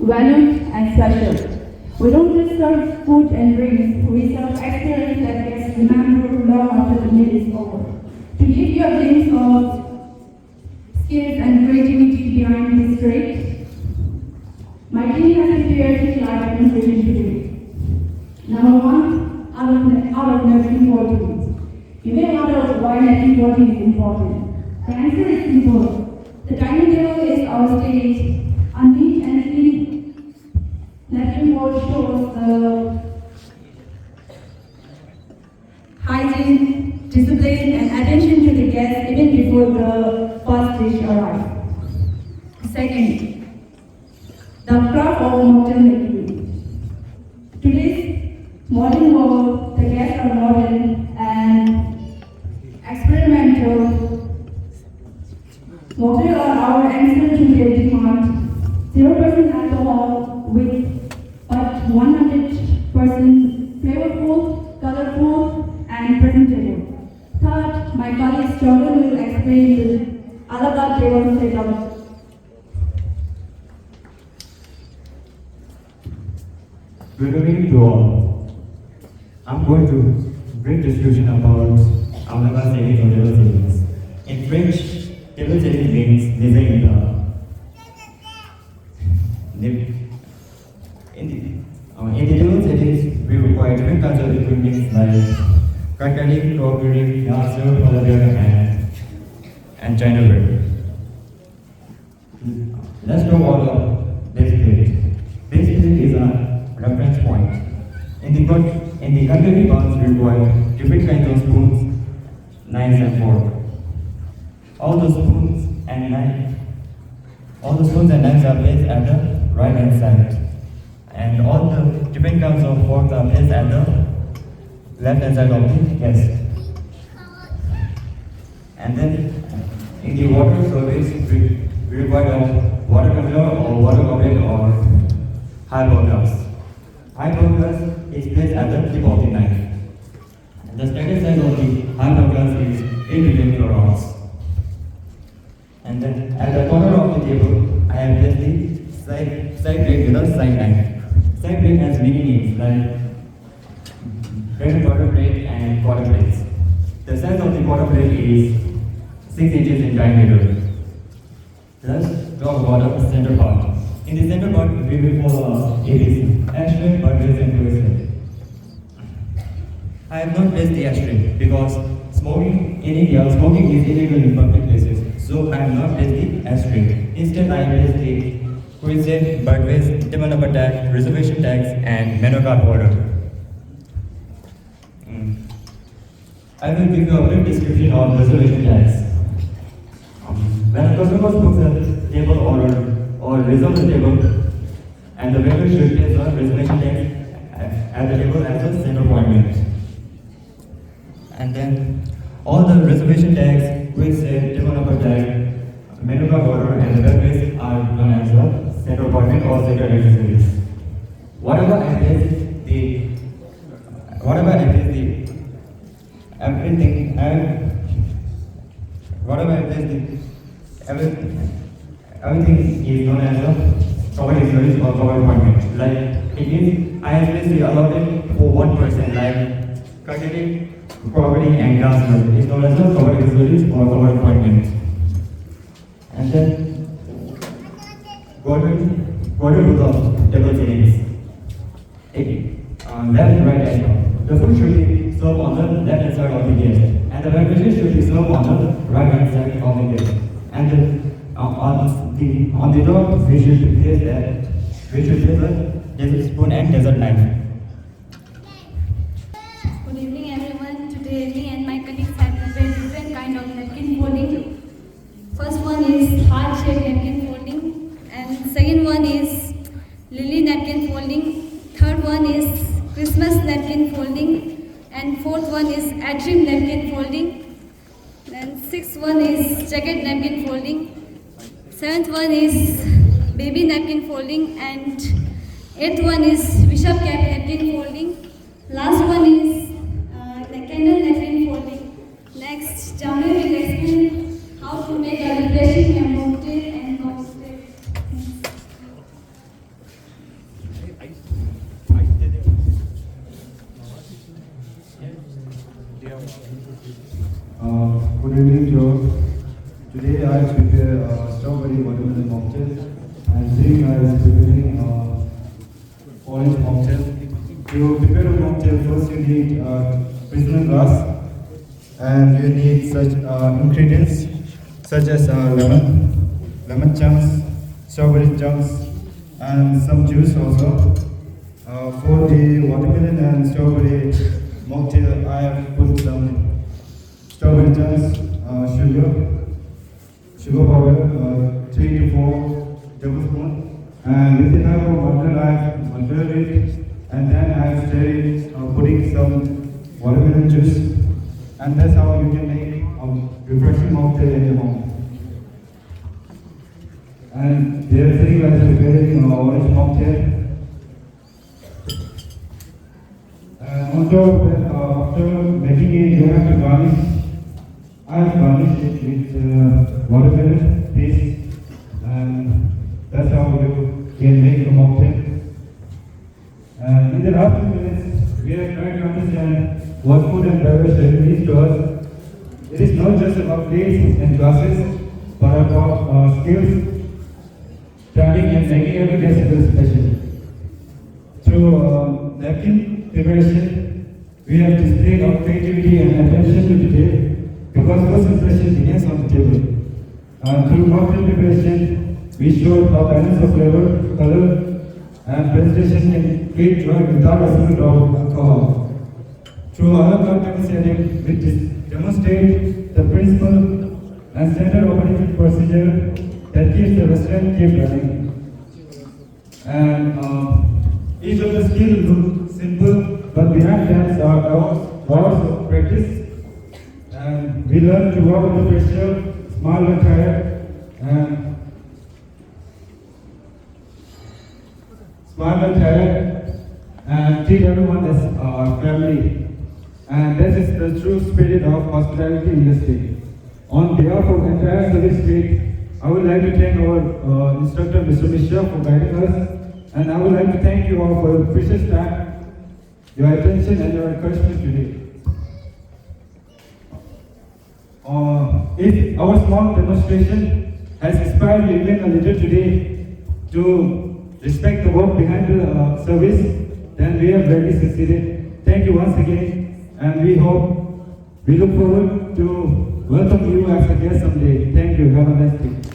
valued and special. We don't just serve food and drinks, we serve experience that gets remembered long after the meal is over. To give you a glimpse of skills and creativity behind this trait, my team has prepared 3 live demonstrations today. Number 1, out of napkin folding. You may wonder why napkin folding is important. The answer is simple. The dining table is our stage. A neat and clean napkin fold shows the hygiene, discipline, and attention to the guests even before the first dish arrives. Second, the craft of mocktail making. Today's modern world, the guests are modern and experimental. Mocktails are our answer to their demand. 0% alcohol with but 100% flavorful, colorful, and presentable. Third, my colleague Jordan will explain the a la carte table setup. Good evening to all. I'm going to bring discussion about a la carte savings or table savings. In French, table savings means design in the table settings, we require different kinds of equipment like cutlery, crockery, glassware, tableware, and chinaware. Let's talk about this plate. This plate is a reference point. In the cutlery box, we require different kinds of spoons, knives, and forks. All the spoons and knives are placed at the right hand side. And all the different kinds of forks are placed at the left hand side of the guest. And then in the water service, we require a water tumbler or water goblet or highball glass. Highball glass is placed at the tip of the knife. And the standard size of the highball glass is 8 to 10 kilograms. And then at the corner of the table, I have placed the side plate with a side knife. Side plate has many names like bread and butter plate and quarter plates. The size of the quarter plate is 6 inches in diameter. Let's talk about the center part. In the center part, we will follow ABC, ashtray, butters, and twister. I have not placed the ashtray because in India, smoking is illegal in public places. So I have not placed the ashtray. Instead, I have placed the cuisine, Budweiser, table number tag, reservation tags, and menu card order. I will give you a brief description of reservation tags. When a customer books a table or reserves the table, and the waiter should place a reservation tag at the table as a center appointment. And then all the reservation tags, cuisine, table number tag, menu card order, and the web are known as a center appointment or center accessories. Whatever I place everything is known as a covered accessories or covered appointment. Like it means I have placed the allotted for one person, like cutlery, crockery, and glassware. It's known as a covered accessories or covered appointment. And then quarter to the table settings. Left, right, and the food should be served on the left hand side of the guest, and the beverages should be served on the right hand side of the guest. And on the top, we should place a dessert spoon and dessert knife. Good evening, everyone. Today, me and my colleagues have prepared different kind of napkin folding. First one is heart-shaped napkin folding, and second one is lily napkin folding. Third one is Christmas napkin folding, and fourth one is atrium napkin folding. Then sixth one is jacket napkin folding. Seventh one is baby napkin folding, and eighth one is bishop cap napkin folding. Last one is the candle napkin folding. Next, Jamil will explain how to make a refreshing mocktail and cocktail. Good evening, Joe. Today I prepared strawberry watermelon mocktail, and today I am preparing orange mocktail. To prepare a mocktail, first you need prism glass, and you need such ingredients such as lemon chunks, strawberry chunks, and some juice also. For the watermelon and strawberry mocktail, I have put some strawberry chunks, sugar powder, 3 to 4 tablespoons, and with the help of butter, I have buttered it, and then I have stirred it, putting some watermelon juice, and that's how you can make a refreshing mocktail in your home. And they are saying that preparing orange mocktail. On top of that, after making it, you have to garnish. I have garnished it with watermelon paste, and that's how you can make a mocktail. And in the last few minutes, we have tried to understand what food and beverage really means to us. It is not just about plates and glasses, but about skills, turning and making every guest feel special. Through napkin preparation, we have displayed our creativity and attention to detail, because first impression begins on the table. Through mocktail preparation, we showed how balance of flavor, color, and presentation can create joy without a single drop of alcohol. Through our cocktail setting, we demonstrate the principle and standard operating procedure that keeps the restaurant keep running. And each of the skills look simple, but behind them are hours of practice. And we learn to work under pressure, smile when tired, and treat everyone as family. And that is the true spirit of hospitality industry. On behalf of the entire service suite, I would like to thank our instructor, Mr. Mishra, for guiding us, and I would like to thank you all for your precious time, your attention, and your encouragement today. If our small demonstration has inspired you even a little today to respect the work behind the service, then we have really succeeded. Thank you once again, and we look forward to welcome you as a guest someday. Thank you. Have a nice day.